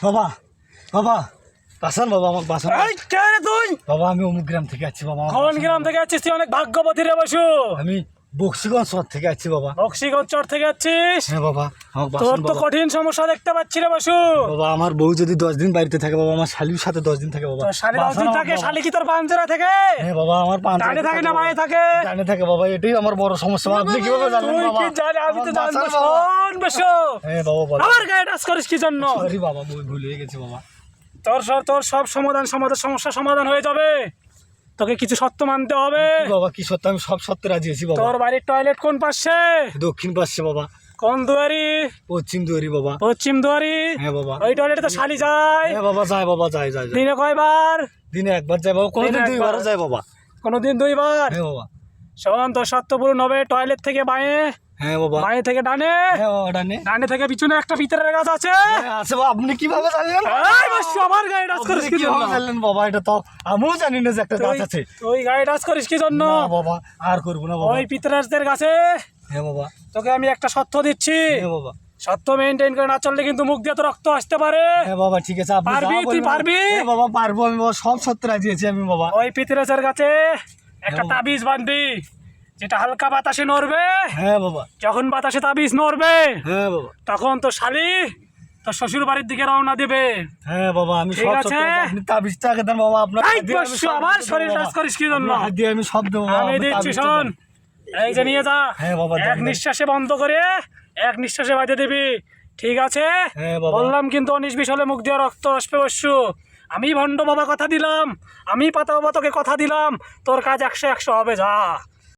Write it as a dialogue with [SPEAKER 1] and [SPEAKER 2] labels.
[SPEAKER 1] বাবা বাবা বাসান বাবা, আমাকে বাসান।
[SPEAKER 2] এই কে রে তুই?
[SPEAKER 1] বাবা আমি অমুক গ্রাম থেকে আছি বাবা।
[SPEAKER 2] কোন গ্রাম থেকে আছিস তুই? অনেক ভাগ্যবতী রে বসু।
[SPEAKER 1] আমি বক্সিগঞ্জ শহর থেকে আছি বাবা।
[SPEAKER 2] বক্সিগঞ্জ চর থেকে আছিস?
[SPEAKER 1] হ্যাঁ বাবা, আমাকে
[SPEAKER 2] তোর
[SPEAKER 1] বাসান
[SPEAKER 2] তো
[SPEAKER 1] বাবা।
[SPEAKER 2] কঠিন সমস্যা দেখতে পাচ্ছি রে বসু।
[SPEAKER 1] বাবা আমার বউ যদি 10 দিন বাড়িতে থাকে বাবা, আমার শালির সাথে 10 দিন থাকে বাবা।
[SPEAKER 2] তোর শালি 10 দিন
[SPEAKER 1] বাসান
[SPEAKER 2] থাকে?
[SPEAKER 1] বাবা।
[SPEAKER 2] শালি কি তোর পাঞ্জরা থেকে?
[SPEAKER 1] হ্যাঁ বাবা, আমার
[SPEAKER 2] ডানে থাকে না বাঁয়ে থাকে?
[SPEAKER 1] ডানে থাকে বাবা, এটাই আমার বড় সমস্যা। আপনি কিভাবে জানেন
[SPEAKER 2] তুই
[SPEAKER 1] বাবা?
[SPEAKER 2] কি জানি? আমি তো
[SPEAKER 1] আমার
[SPEAKER 2] জানবো।
[SPEAKER 1] বাসান বাবা।
[SPEAKER 2] শোন বসু,
[SPEAKER 1] হ্যাঁ বাবা বলো।
[SPEAKER 2] আমার গায়ে টাচ করিস কি জন্য?
[SPEAKER 1] সরি বাবা, ভুল হয়ে গেছে বাবা।
[SPEAKER 2] তোর সব সমস্যা সমাধান হয়ে যাবে। তোকে কিছু সত্য মানতে হবে।
[SPEAKER 1] কি বাবা কি সত্য? আমি সব সত্যি রাজি আছি বাবা।
[SPEAKER 2] তোর বাড়ির টয়লেট কোন পাশে?
[SPEAKER 1] দক্ষিণ পাশে বাবা।
[SPEAKER 2] কোন দুয়ারি?
[SPEAKER 1] পশ্চিম দুয়ারি বাবা।
[SPEAKER 2] পশ্চিম দুয়ারি?
[SPEAKER 1] হ্যাঁ বাবা।
[SPEAKER 2] ওই টয়লেটে তো শালি যায়।
[SPEAKER 1] হ্যাঁ বাবা যায় বাবা, যায় যায় যায়।
[SPEAKER 2] দিনে কয়বার?
[SPEAKER 1] দিনে একবার যায় বাবা, কোনোদিন
[SPEAKER 2] দিনে
[SPEAKER 1] 2
[SPEAKER 2] একবার।
[SPEAKER 1] বারও যায় বাবা।
[SPEAKER 2] কোনোদিন 2 বার?
[SPEAKER 1] হ্যাঁ বাবা।
[SPEAKER 2] শোন, তোর সত্য পূরণ হবে। টয়লেট থেকে বাঁয়ে,
[SPEAKER 1] হ্যাঁ বাবা।
[SPEAKER 2] বাঁয়ে থেকে ডানে,
[SPEAKER 1] হ্যাঁ বাবা ডানে।
[SPEAKER 2] ডানে থেকে পিছনে একটা ভিতরের গাছ আছে।
[SPEAKER 1] হ্যাঁ আছে বাবা, আপনি কিভাবে জানলেন?
[SPEAKER 2] এই বসু, আমার গায়ে টাচ করিস
[SPEAKER 1] আপনি
[SPEAKER 2] কি জন্য?
[SPEAKER 1] কিভাবে জানলেন বাবা? এটা তো আমিও জানি না যে একটা গাছ আছে।
[SPEAKER 2] তুই গায়ে টাচ করিস কি জন্য?
[SPEAKER 1] না বাবা, আর করবো না বাবা।
[SPEAKER 2] ওই পিতরাজদের গাছে
[SPEAKER 1] হ্যাঁ বাবা।
[SPEAKER 2] তোকে আমি একটা সত্য দিচ্ছি।
[SPEAKER 1] হ্যাঁ বাবা।
[SPEAKER 2] সত্য মেনটেন করে না চললে কিন্তু মুখ দিয়ে তো রক্ত আসতে পারে।
[SPEAKER 1] হ্যাঁ বাবা ঠিক আছে, আপনি
[SPEAKER 2] পারবি?
[SPEAKER 1] যা
[SPEAKER 2] তুই
[SPEAKER 1] বলবেন।
[SPEAKER 2] পারবি?
[SPEAKER 1] হ্যাঁ বাবা পারবো আমি বাবা, সব সত্য রাজি আছি আমি বাবা।
[SPEAKER 2] ওই পিতরাজের গাছে একটা
[SPEAKER 1] হ্যাঁ।
[SPEAKER 2] তাবিজ বাঁধবি, যেটা হালকা বাতাসে নড়বে।
[SPEAKER 1] হ্যাঁ বাবা।
[SPEAKER 2] যখন বাতাসে তাবিজ নড়বে
[SPEAKER 1] হ্যাঁ বাবা।
[SPEAKER 2] তখন তো শালি তোর শ্বশুর বাড়ির দিকে রওনা দিবে।
[SPEAKER 1] হ্যাঁ বাবা আমি
[SPEAKER 2] ঠিক
[SPEAKER 1] সব
[SPEAKER 2] আছে।
[SPEAKER 1] সত্য রাজি। আপনি তাবিজটা আগে দেন বাবা, আপনার
[SPEAKER 2] এই
[SPEAKER 1] হাত দিয়ে আমি
[SPEAKER 2] বসু,
[SPEAKER 1] সব
[SPEAKER 2] আমার
[SPEAKER 1] দেবো
[SPEAKER 2] শরীর
[SPEAKER 1] বাবা।
[SPEAKER 2] টাচ করিস কি জন্য?
[SPEAKER 1] আপনার হাত দিয়ে আমি সব দেবো বাবা,
[SPEAKER 2] আমি
[SPEAKER 1] আপনি
[SPEAKER 2] দিচ্ছি,
[SPEAKER 1] তাবিজটা
[SPEAKER 2] শোন।
[SPEAKER 1] দেন।
[SPEAKER 2] এই যে নিয়ে যা।
[SPEAKER 1] হ্যাঁ বাবা, দেন,
[SPEAKER 2] এক
[SPEAKER 1] দেন।
[SPEAKER 2] নিঃশ্বাসে বন্ধ করে এক নিঃশ্বাসে বাঁধে দিবি, ঠিক আছে?
[SPEAKER 1] হ্যাঁ বাবা।
[SPEAKER 2] বললাম কিন্তু 19-20 হলে মুখ দিয়ে রক্ত আসবে বসু। আমি ভণ্ড বাবা কথা দিলাম, আমি পাতা বাবা তোকে কথা দিলাম, তোর কাজ 100-100 হবে। যা।